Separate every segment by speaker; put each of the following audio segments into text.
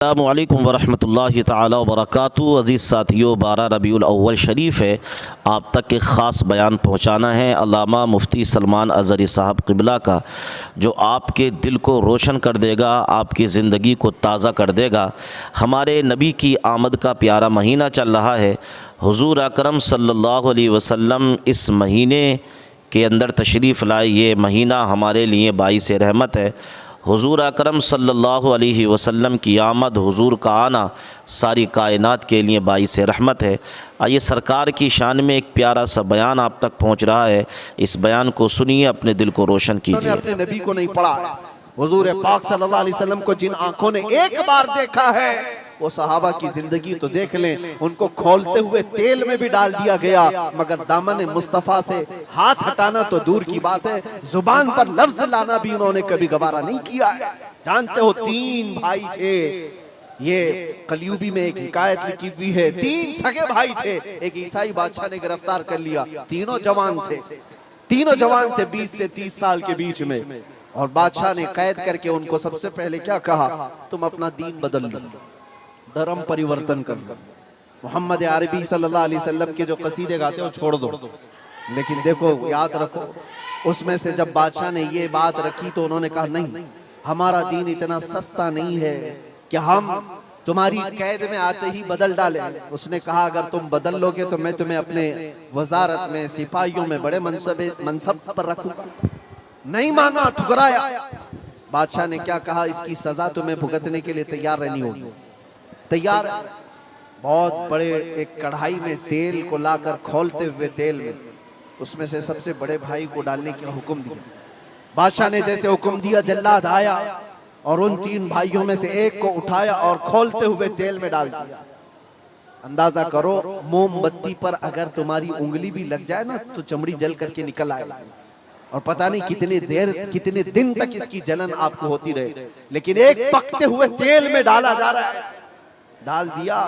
Speaker 1: अस्सलामुअलैकुम वरहमतुल्लाहि ताला वबरकातुहू। अज़ीज़ साथियों, 12 रबीउल अव्वल शरीफ है, आप तक एक ख़ास बयान पहुँचाना है अल्लामा मुफ्ती सलमान अज़हरी साहब क़िबला का, जो आपके दिल को रोशन कर देगा, आपकी ज़िंदगी को ताज़ा कर देगा। हमारे नबी की आमद का प्यारा महीना चल रहा है। हुज़ूर अकरम सल्लल्लाहु अलैहि वसल्लम इस महीने के अंदर तशरीफ़ लाए। ये महीना हमारे लिए बाइस रहमत है। हुज़ूर अकरम सल्लल्लाहु अलैहि वसल्लम की आमद, हुज़ूर का आना सारी कायनात के लिए बाइस रहमत है। आइए सरकार की शान में एक प्यारा सा बयान आप तक पहुँच रहा है। इस बयान को सुनिए, अपने दिल को रोशन कीजिए।
Speaker 2: अपने नबी को नहीं पढ़ा, हुज़ूर पाक सल्लल्लाहु अलैहि वसल्लम को जिन आंखों ने एक बार देखा है, वो सहाबा की जिंदगी तो देख लें। उनको खोलते हुए तेल में भी डाल दिया गया, मगर दामन मुस्तफ़ा से हाथ हटाना तो दूर की बात है, जुबान पर लफ्ज लाना भी उन्होंने कभी गवारा नहीं किया है। जानते हो, 3 भाई थे। ये कलयुगी में एक हिकायत लिखी हुई है, 3 सगे भाई थे। एक ईसाई बादशाह ने गिरफ्तार कर लिया। तीनों जवान थे, 20 से 30 साल के बीच में। और बादशाह ने कैद करके उनको सबसे पहले क्या कहा, तुम अपना दीन बदल लो, धर्म परिवर्तन कर लो। मोहम्मद अरबी सल्लल्लाहु अलैहि वसल्लम के जो कसीदे गाते हो छोड़ दो। लेकिन देखो, याद रखो, उसमें से जब बादशाह ने ये बात रखी तो उन्होंने कहा, नहीं, हमारा दीन इतना सस्ता नहीं है कि हम तुम्हारी कैद में आते ही बदल डाले। उसने कहा, अगर तुम बदल लोगे तो मैं तुम्हें अपने वजारत में, सिपाहियों में बड़े मनसब पर रखूंगा। नहीं माना, ठुकराया। बादशाह ने क्या कहा, इसकी सजा तुम्हें भुगतने के लिए तैयार रहनी होगी। तैयार। बहुत बड़े एक कढ़ाई में तेल को लाकर खोलते हुए तेल में उसमें से सबसे बड़े भाई को डालने का हुक्म दिया। बादशाह ने जैसे हुक्म दिया, जल्लाद आया और उन 3 भाइयों में से एक को उठाया और खोलते हुए तेल में डाल दिया। अंदाजा करो, मोमबत्ती पर अगर तुम्हारी उंगली भी लग जाए ना तो चमड़ी जल करके निकल आए। और पता नहीं कितने दिन तक इसकी जलन आपको होती रहे। लेकिन एक पकते हुए तेल में डाला जा रहा है। डाल दिया,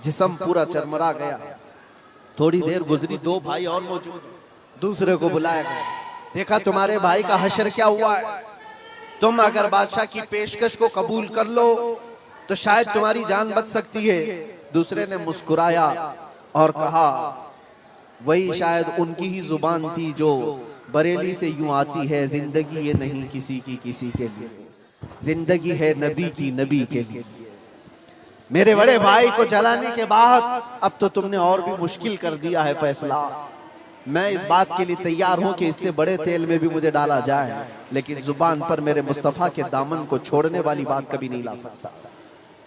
Speaker 2: जिस्म पूरा चरमरा गया। थोड़ी देर गुजरी, 2 भाई और मौजूद, दूसरे को बुलाया गया। देखा तुम्हारे भाई का हश्र क्या हुआ है, तुम अगर बादशाह की पेशकश को कबूल कर लो तो शायद तुम्हारी जान बच सकती है। दूसरे ने मुस्कुराया और कहा, वही शायद उनकी ही जुबान थी जो बरेली से यूं आती है, जिंदगी ये नहीं किसी की किसी के लिए, जिंदगी है नबी की नबी के लिए। मेरे बड़े भाई को जलाने के बाद अब तो तुमने और भी मुश्किल कर दिया है फैसला। मैं इस बात के लिए तैयार हूं कि इससे बड़े तेल में भी मुझे डाला जाए, लेकिन जुबान पर मेरे मुस्तफा के दामन को छोड़ने वाली बात कभी नहीं ला सकता।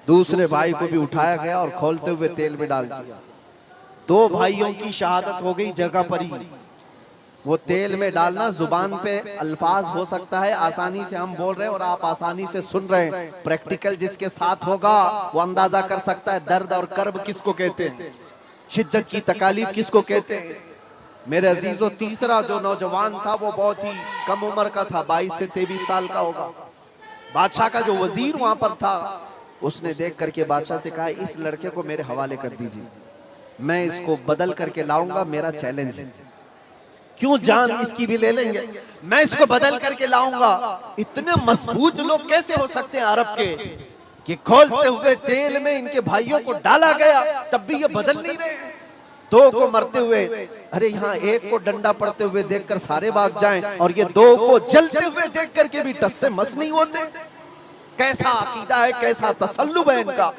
Speaker 2: दूसरे भाई को भी उठाया गया और खोलते हुए तेल में डाल दिया। 2 भाइयों की शहादत हो गई जगह पर ही। वो तेल में डालना, जुबान पे अल्फाज हो सकता है, आसानी से हम बोल रहे हैं और आप आसानी से सुन रहे हैं। प्रैक्टिकल जिसके साथ होगा वो अंदाजा कर सकता है दर्द और कर्ब किसको कहते हैं, शिद्दत की तकालीफ किसको कहते हैं। मेरे अजीजों, तीसरा जो नौजवान था वो बहुत ही कम उम्र का था, 22 से 23 साल का होगा। बादशाह का जो वजीर वहां पर था, उसने देख करके बादशाह से कहा, इस लड़के को मेरे हवाले कर दीजिए, मैं इसको बदल करके लाऊंगा, मेरा चैलेंज है। क्यों, जान इसकी भी ले लेंगे, मैं इसको बदल करके लाऊंगा। इतने मजबूत लोग कैसे हो सकते हैं अरब के कि खोलते हुए तेल में इनके भाइयों को डाला गया, तब भी ये बदल नहीं रहे। 2 को मरते हुए, अरे यहाँ एक को डंडा पड़ते हुए देखकर सारे भाग जाएं, और ये 2 को जलते हुए देख करके भी टस से मस नहीं होते। कैसा अकीदा है, कैसा तसल्लुब है इनका।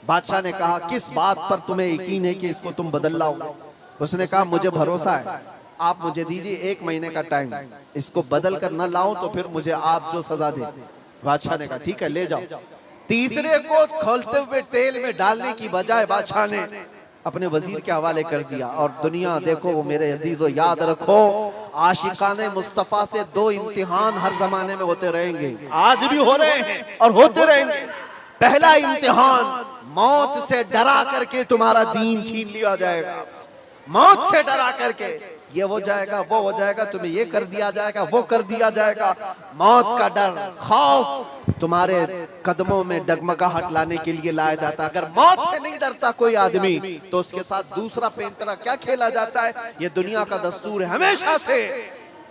Speaker 2: बादशाह ने कहा, किस बात पर तुम्हें यकीन है कि इसको तुम बदल लाओगे। उसने कहा, मुझे भरोसा है, आप मुझे दीजिए 1 महीने का टाइम, इसको बदल कर न लाऊं तो फिर मुझे आप जो सजा दे। बादशाह ने कहा, ठीक है, ले जाओ। तीसरे को खोलते हुए तेल में डालने की बजाय बादशाह ने अपने वजीर के हवाले कर दिया। और दुनिया देखो, वो मेरे अजीजों, याद रखो, आशिकाने मुस्तफा से 2 इम्तिहान हर जमाने में होते रहेंगे, आज भी हो रहे हैं और होते रहेंगे। पहला इम्तिहान, मौत से डरा करके तुम्हारा दीन छीन लिया जाएगा। मौत से डरा करके ये हो जाएगा, वो हो जाएगा, तुम्हें ये कर दिया जाएगा, वो कर दिया जाएगा। मौत का डर, खौफ तुम्हारे कदमों में डगमगाहट लाने के लिए लाया जाता है। अगर मौत से नहीं डरता कोई आदमी तो उसके साथ दूसरा पेंतरा क्या खेला जाता है। ये दुनिया का दस्तूर है, हमेशा से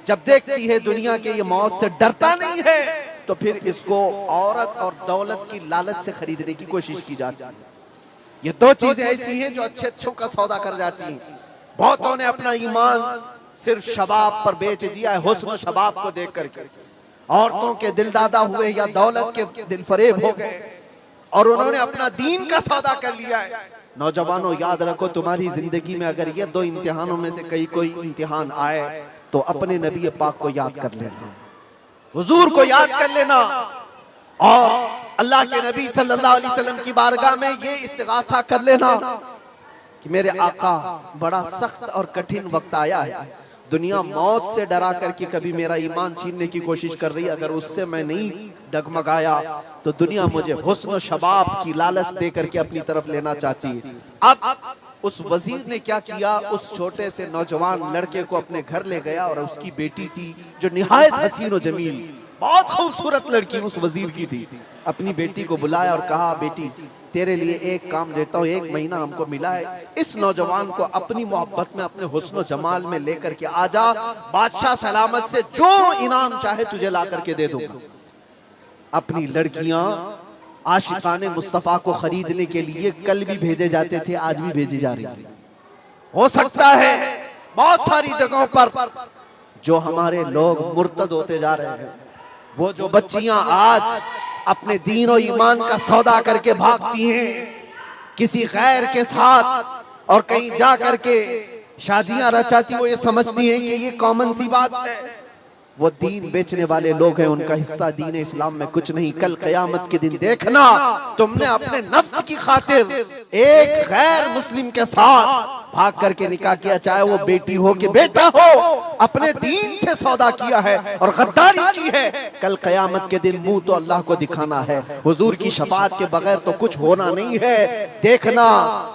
Speaker 2: जब देखती है दुनिया के ये मौत से डरता नहीं है तो फिर इसको औरत और दौलत की लालच से खरीदने की कोशिश की जाती है। ये दो चीजें ऐसी हैं जो अच्छे अच्छों का सौदा कर जाती हैं। बहुतों ने अपना ईमान सिर्फ शबाब पर बेच दिया है, हुस्न शबाब को देख करके। औरतों के दिल दादा हुए या दौलत के दिल फरेब हो गए और उन्होंने अपना दीन का सौदा कर लिया है। नौजवानों याद रखो, तुम्हारी जिंदगी में अगर ये दो इम्तिहानों में से कोई इम्तिहान आए तो अपने नबी पाक को याद कर लेना, हुजूर को याद कर लेना और अल्लाह के नबी सल्लल्लाहु अलैहि वसल्लम की बारगाह में ये इस्तिगासा कर लेना कि मेरे आका बड़ा सख्त और कठिन वक्त आया है। दुनिया मौत से डरा करके कभी मेरा ईमान छीनने की कोशिश कर रही है, अगर उससे मैं नहीं डगमगाया तो दुनिया मुझे हुस्न शबाब की लालच दे करके अपनी तरफ लेना चाहती है। अब उस वजीर ने क्या किया, उस छोटे से नौजवान लड़के को अपने घर ले गया और उसकी बेटी थी जो निहायत हसीन और जमील, बहुत खूबसूरत लड़की उस वजीर की थी। अपनी बेटी को बुलाया और कहा, बेटी तेरे लिए एक काम देता हूँ, 1 महीना हमको मिला है, इस नौजवान को अपनी मोहब्बत में अपने हुस्न जमाल में लेकर के आजा, बादशाह सलामत से जो इनाम चाहे तुझे ला करके दे दूंगा। अपनी लड़कियां आशिकाने मुस्तफा को खरीदने के लिए कल भी भेजे जाते थे, आज भी भेजी जा रही है। हो सकता है बहुत सारी जगहों पर जो हमारे लोग मुर्तद होते जा रहे हैं, वो जो बच्चियां आज अपने दीन और ईमान का सौदा करके भागती हैं किसी गैर के साथ और कहीं जा करके शादियां रचाती, वो ये समझती हैं कि ये कॉमन सी बात है। वो दीन बेचने वाले लोग हैं, उनका हिस्सा दीन इस्लाम में कुछ नहीं। कल क़यामत के दिन देखना, तुमने अपने नफ्स की खातिर एक गैर मुस्लिम के साथ भाग करके निकाह किया, चाहे वो बेटी हो कि बेटा हो, अपने दीन से सौदा किया है और गद्दारी की है। कल क़यामत के दिन मुंह तो अल्लाह को दिखाना है, हुजूर की शफाअत के बगैर तो कुछ होना नहीं है। देखना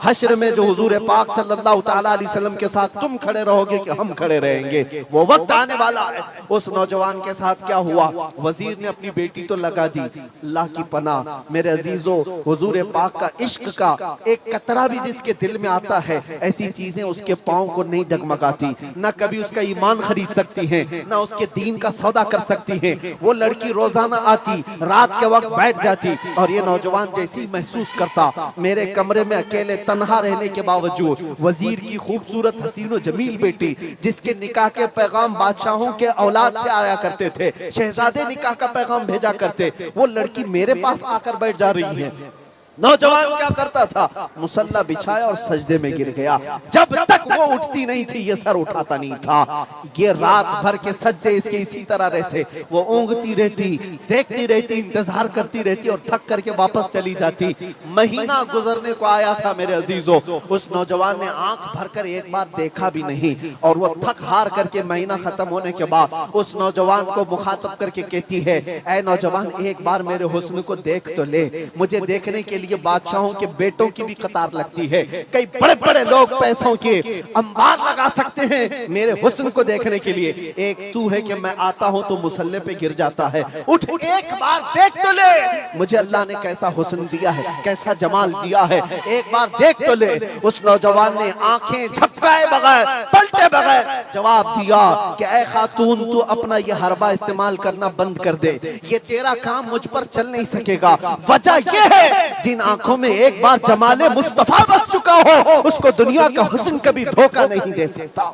Speaker 2: हश्र में जो हुजूर पाक सल्लल्लाहु तआला अलैहि वसल्लम के साथ तुम खड़े रहोगे कि हम खड़े रहेंगे, वो वक्त आने वाला है। उस नौजवान के साथ क्या हुआ, वजीर ने अपनी बेटी तो लगा दी। अल्लाह की पनाह मेरे अजीजों, हुजूर पाक का इश्क का एक कतरा भी जिसके दिल में आता है, ऐसी चीजें उसके पांव को नहीं डगमगाती, न कभी उसका ईमान खरीद सकती हैं, न उसके दीन का सौदा कर सकती हैं। वो लड़की रोजाना आती, रात के वक्त बैठ जाती और ये नौजवान जैसी महसूस करता, मेरे कमरे में अकेले तन्हा रहने के बावजूद वजीर की खूबसूरत हसीन और जमील बेटी, जिसके निकाह के पैगाम बादशाहों के औलाद से आया करते थे, शहजादे निकाह का पैगाम भेजा करते, वो लड़की मेरे पास आकर बैठ जा रही है। नौजवान क्या करता था, मुसल्ला बिछाया और सजदे में गिर गया। जब तक वो उठती नहीं थी ये सर उठाता नहीं था। ये रात भर के सजदे इसके इसी तरह रहते, वो ऊँगती रहती, देखती रहती, इंतजार करती रहती और थक करके वापस चली जाती। महीना गुजरने को आया था मेरे अजीजों, उस नौजवान ने आंख भरकर एक बार देखा भी नहीं और वो थक हार करके महीना खत्म होने के बाद उस नौजवान को मुखातब करके कहती है, ऐ नौजवान एक बार मेरे हुस्न को देख तो ले। मुझे देखने के लिए बादशाहों के बेटों की भी कतार लगती है, कई बड़े बड़े लोग पैसों के अंबार लगा सकते हैं मेरे हुस्न को देखने के लिए, एक तू है कि मैं आता हूं तो मुसल्ले पे गिर जाता है। उठ एक बार देख तो ले, मुझे अल्लाह ने कैसा हुस्न दिया है, कैसा जमाल दिया है, एक बार देख तो ले। उस नौजवान ने आंखें झपकाए बगैर, पलटे बगैर जवाब दिया कि ऐ खातून तू अपना ये हरबा इस्तेमाल करना बंद कर दे, ये तेरा काम मुझ पर चल नहीं सकेगा। वजह यह है, जिन आंखों में एक बार जमाले मुस्तफा बस चुका हो उसको दुनिया का हुस्न कभी धोखा नहीं दे सकता,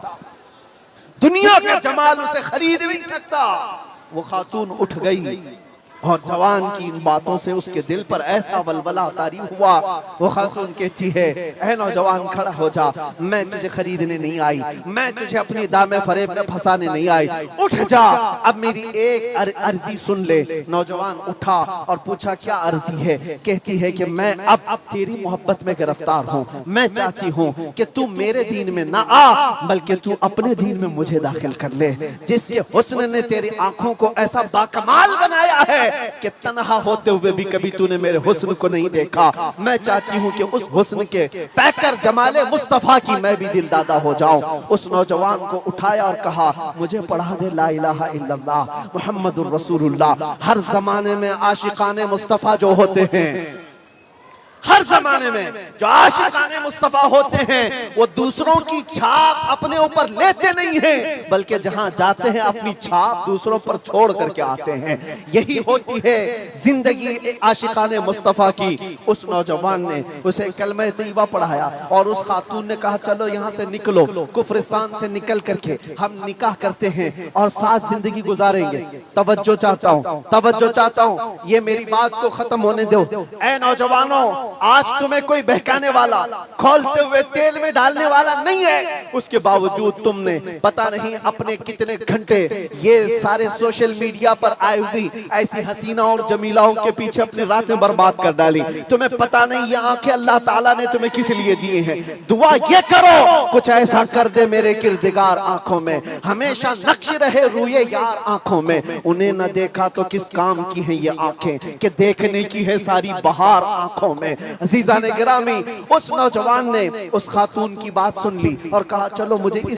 Speaker 2: दुनिया का जमाल उसे खरीद नहीं सकता। वो खातून उठ गई और जवान की इन बातों से उसके दिल पर ऐसा वलवला तारी हुआ। वो खातून कहती है, ऐ नौजवान खड़ा हो जा, मैं तुझे खरीदने नहीं आई, मैं तुझे अपनी दामे फरेब में फंसाने नहीं आई, उठ जा, अब मेरी एक अर्जी सुन ले। नौजवान उठा और पूछा क्या अर्जी है। कहती है कि मैं अब तेरी मोहब्बत में गिरफ्तार हूँ, मैं चाहती हूँ कि तू मेरे दीन में ना आ बल्कि तू अपने दीन में मुझे दाखिल कर ले। जिसके हुस्न ने तेरी आंखों को ऐसा बाकमाल बनाया है कि तन्हा होते हुए भी कभी तूने मेरे हुस्न को नहीं देखा, मैं चाहती हूँ कि उस हुस्न के पैकर जमाले मुस्तफा की मैं भी दिलदादा हो जाऊं। उस नौजवान को उठाया और कहा, मुझे पढ़ा दे ला इलाहा इल्लल्लाह मुहम्मदुर रसूलुल्लाह। हर जमाने में आशिकाने मुस्तफा जो होते हैं, हर जमाने में जो आशिकाने मुस्तफा होते हैं वो दूसरों की छाप अपने ऊपर लेते नहीं हैं, बल्कि जहां जाते हैं अपनी छाप दूसरों पर छोड़ करके आते हैं। यही होती है जिंदगी आशिकाने मुस्तफा की। उस नौजवान ने उसे कलमा तैयबा पढ़ाया और उस खातून ने कहा चलो यहाँ से निकलो, कुफरिस्तान से निकल करके हम निकाह करते हैं और साथ जिंदगी गुजारेंगे। तवज्जो चाहता हूँ, तवज्जो चाहता हूँ, ये मेरी बात को खत्म होने दो। ऐ नौजवानों, आज तुम्हें कोई बहकाने वाला, खोलते हुए तेल में डालने वाला नहीं है, उसके बावजूद तुमने पता नहीं अपने कितने घंटे ये सारे सोशल मीडिया पर आई हुई ऐसी हसीना और जमीलाओं के पीछे अपनी रातें बर्बाद कर डाली। तुम्हें पता नहीं ये आंखें अल्लाह ताला ने तुम्हें किस लिए दिए हैं। दुआ ये करो कुछ ऐसा कर दे मेरे किरदगार आंखों में, हमेशा नक्श रहे रूए यार आंखों में। उन्हें न देखा तो किस काम की हैं ये आंखें कि देखने की है सारी बहार आंखों में। अजीज़ान गिरामी, उस नौजवान ने उस खातून की बात सुन ली और कहा चलो मुझे